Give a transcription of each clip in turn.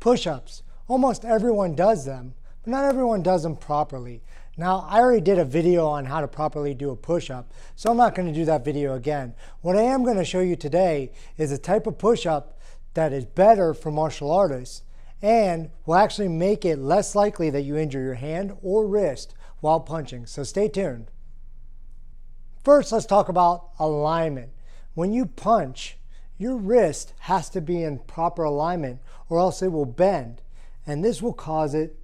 Push-ups. Almost everyone does them, but not everyone does them properly. Now, I already did a video on how to properly do a push-up, so I'm not going to do that video again. What I am going to show you today is a type of push-up that is better for martial artists and will actually make it less likely that you injure your hand or wrist while punching. So stay tuned. First, let's talk about alignment. When you punch, your wrist has to be in proper alignment or else it will bend, and this will cause it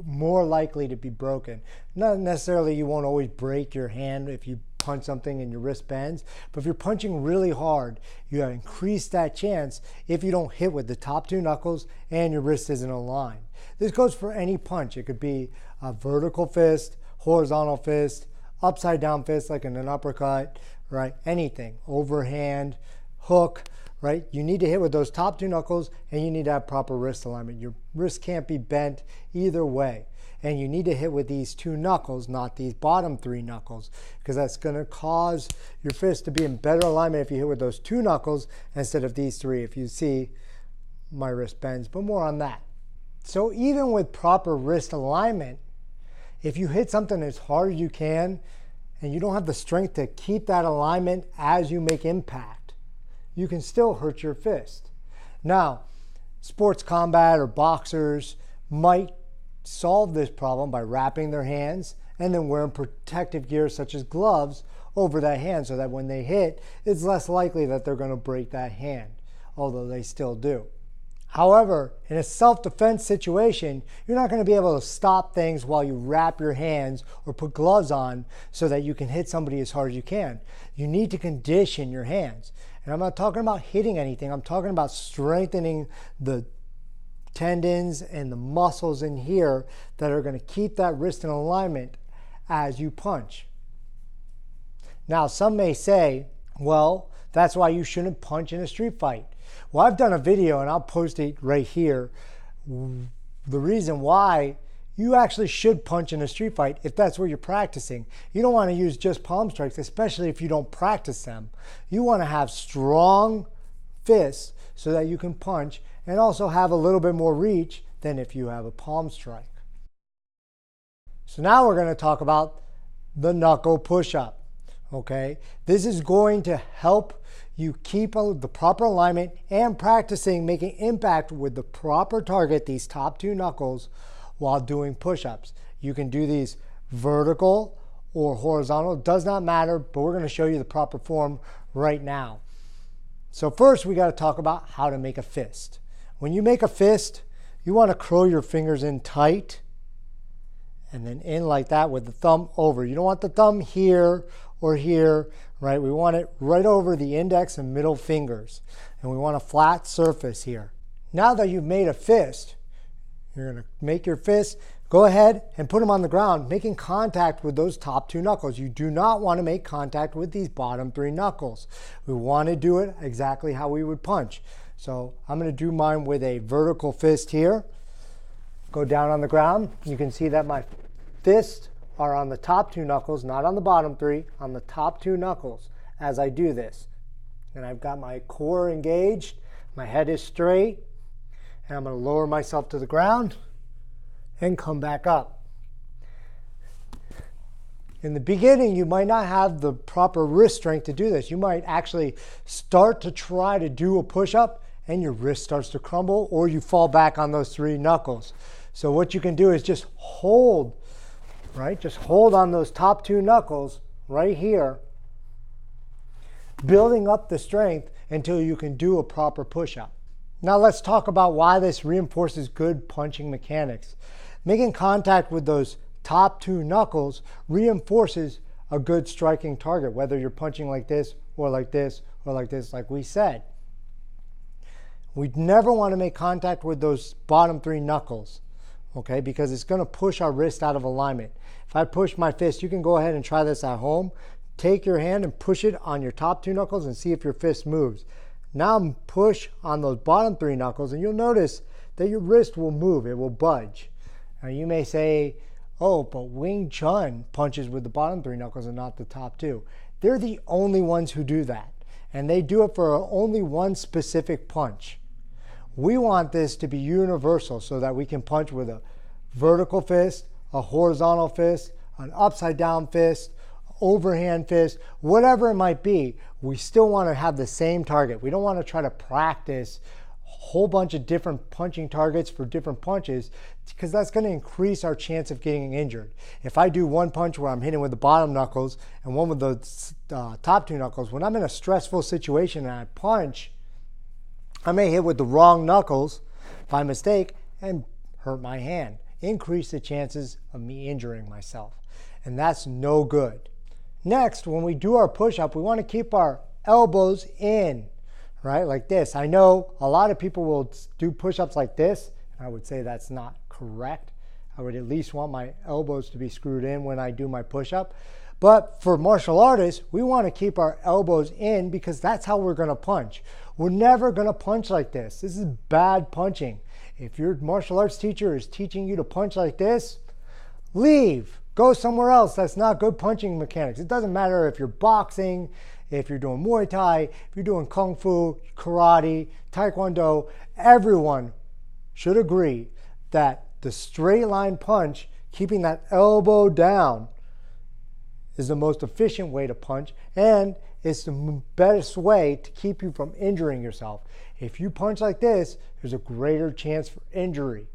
more likely to be broken. Not necessarily you won't always break your hand if you punch something and your wrist bends, but if you're punching really hard, you increase that chance if you don't hit with the top two knuckles and your wrist isn't aligned. This goes for any punch. It could be a vertical fist, horizontal fist, upside down fist like in an uppercut, right? Anything, overhand, hook, right? You need to hit with those top two knuckles and you need to have proper wrist alignment. Your wrist can't be bent either way. And you need to hit with these two knuckles, not these bottom three knuckles, because that's going to cause your fist to be in better alignment if you hit with those two knuckles instead of these three. If you see, my wrist bends, but more on that. So even with proper wrist alignment, if you hit something as hard as you can and you don't have the strength to keep that alignment as you make impact, you can still hurt your fist. Now, sports combat or boxers might solve this problem by wrapping their hands and then wearing protective gear such as gloves over that hand so that when they hit, it's less likely that they're going to break that hand, although they still do. However, in a self-defense situation, you're not going to be able to stop things while you wrap your hands or put gloves on so that you can hit somebody as hard as you can. You need to condition your hands. And I'm not talking about hitting anything. I'm talking about strengthening the tendons and the muscles in here that are going to keep that wrist in alignment as you punch. Now, some may say, well, that's why you shouldn't punch in a street fight. Well, I've done a video and I'll post it right here. The reason why you actually should punch in a street fight if that's what you're practicing. You don't want to use just palm strikes, especially if you don't practice them. You want to have strong fists so that you can punch and also have a little bit more reach than if you have a palm strike. So now we're going to talk about the knuckle push-up. Okay, this is going to help you keep the proper alignment and practicing making impact with the proper target, these top two knuckles, while doing push-ups. You can do these vertical or horizontal, it does not matter, but we're going to show you the proper form right now. So first we got to talk about how to make a fist. When you make a fist, you want to curl your fingers in tight and then in like that with the thumb over. You don't want the thumb here or here, right? We want it right over the index and middle fingers. And we want a flat surface here. Now that you've made a fist, you're going to make your fist, go ahead and put them on the ground, making contact with those top two knuckles. You do not want to make contact with these bottom three knuckles. We want to do it exactly how we would punch. So I'm going to do mine with a vertical fist here. Go down on the ground. You can see that my fists are on the top two knuckles, not on the bottom three, on the top two knuckles as I do this. And I've got my core engaged, my head is straight, and I'm going to lower myself to the ground and come back up. In the beginning, you might not have the proper wrist strength to do this. You might actually start to try to do a push-up and your wrist starts to crumble or you fall back on those three knuckles. So what you can do is just hold, right? Just hold on those top two knuckles right here, building up the strength until you can do a proper push-up. Now let's talk about why this reinforces good punching mechanics. Making contact with those top two knuckles reinforces a good striking target, whether you're punching like this or like this or like this, like we said. We'd never want to make contact with those bottom three knuckles, okay, because it's going to push our wrist out of alignment. If I push my fist, you can go ahead and try this at home. Take your hand and push it on your top two knuckles and see if your fist moves. Now push on those bottom three knuckles and you'll notice that your wrist will move, it will budge. Now you may say, oh, but Wing Chun punches with the bottom three knuckles and not the top two. They're the only ones who do that. And they do it for only one specific punch. We want this to be universal so that we can punch with a vertical fist, a horizontal fist, an upside down fist, overhand fist, whatever it might be. We still want to have the same target. We don't want to try to practice a whole bunch of different punching targets for different punches, because that's going to increase our chance of getting injured. If I do one punch where I'm hitting with the bottom knuckles and one with the top two knuckles, when I'm in a stressful situation and I punch, I may hit with the wrong knuckles by mistake and hurt my hand, increase the chances of me injuring myself. And that's no good. Next, when we do our push-up, we want to keep our elbows in, right? Like this. I know a lot of people will do push-ups like this. I would say that's not correct. I would at least want my elbows to be screwed in when I do my push-up. But for martial artists, we want to keep our elbows in because that's how we're going to punch. We're never going to punch like this. This is bad punching. If your martial arts teacher is teaching you to punch like this, leave. Go somewhere else. That's not good punching mechanics. It doesn't matter if you're boxing, if you're doing Muay Thai, if you're doing Kung Fu, Karate, Taekwondo. Everyone should agree that the straight line punch, keeping that elbow down, is the most efficient way to punch, and it's the best way to keep you from injuring yourself. If you punch like this, there's a greater chance for injury.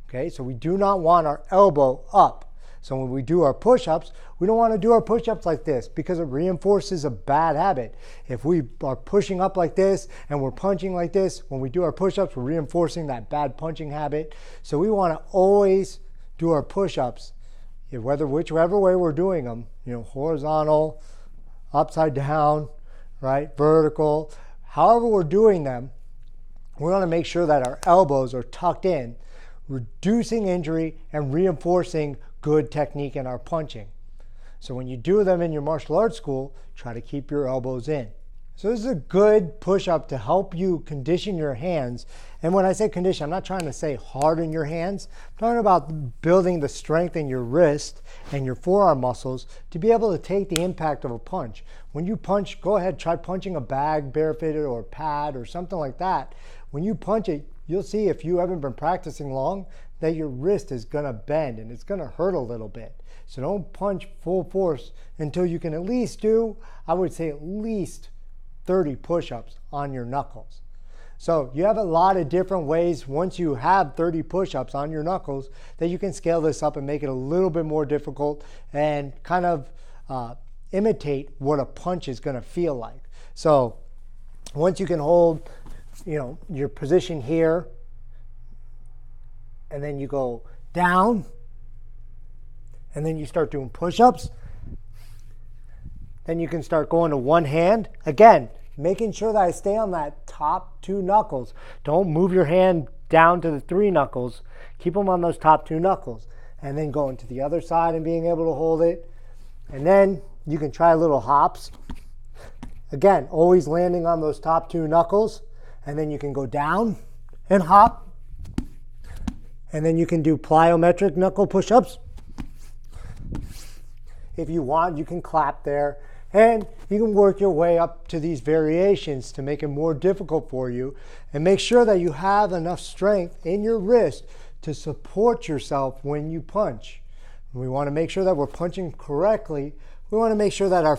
Okay, so we do not want our elbow up. So when we do our push-ups, we don't want to do our push-ups like this because it reinforces a bad habit. If we are pushing up like this and we're punching like this, when we do our push-ups, we're reinforcing that bad punching habit. So we want to always do our push-ups, whichever way we're doing them, horizontal, upside down, right, vertical, however we're doing them, we want to make sure that our elbows are tucked in, reducing injury and reinforcing good technique in our punching. So when you do them in your martial arts school, try to keep your elbows in. So this is a good push-up to help you condition your hands. And when I say condition, I'm not trying to say harden your hands. I'm talking about building the strength in your wrist and your forearm muscles to be able to take the impact of a punch. When you punch, go ahead, try punching a bag barefooted or a pad or something like that. When you punch it, you'll see, if you haven't been practicing long, that your wrist is going to bend and it's going to hurt a little bit. So don't punch full force until you can at least do, I would say, at least 30 push-ups on your knuckles. So you have a lot of different ways, once you have 30 push-ups on your knuckles, that you can scale this up and make it a little bit more difficult and kind of imitate what a punch is going to feel like. So once you can hold your position here, and then you go down, and then you start doing push-ups. Then you can start going to one hand. Again, making sure that I stay on that top two knuckles. Don't move your hand down to the three knuckles. Keep them on those top two knuckles. And then going to the other side and being able to hold it. And then you can try little hops. Again, always landing on those top two knuckles. And then you can go down and hop. And then you can do plyometric knuckle push-ups. If you want, you can clap there. And you can work your way up to these variations to make it more difficult for you. And make sure that you have enough strength in your wrist to support yourself when you punch. We want to make sure that we're punching correctly. We want to make sure that our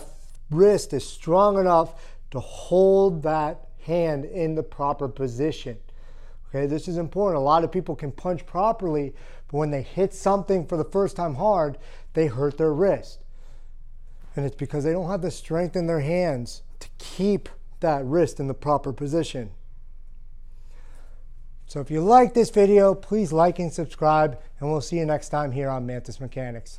wrist is strong enough to hold that hand in the proper position. Okay, this is important. A lot of people can punch properly, but when they hit something for the first time hard, they hurt their wrist. And it's because they don't have the strength in their hands to keep that wrist in the proper position. So if you like this video, please like and subscribe, and we'll see you next time here on Mantis Mechanics.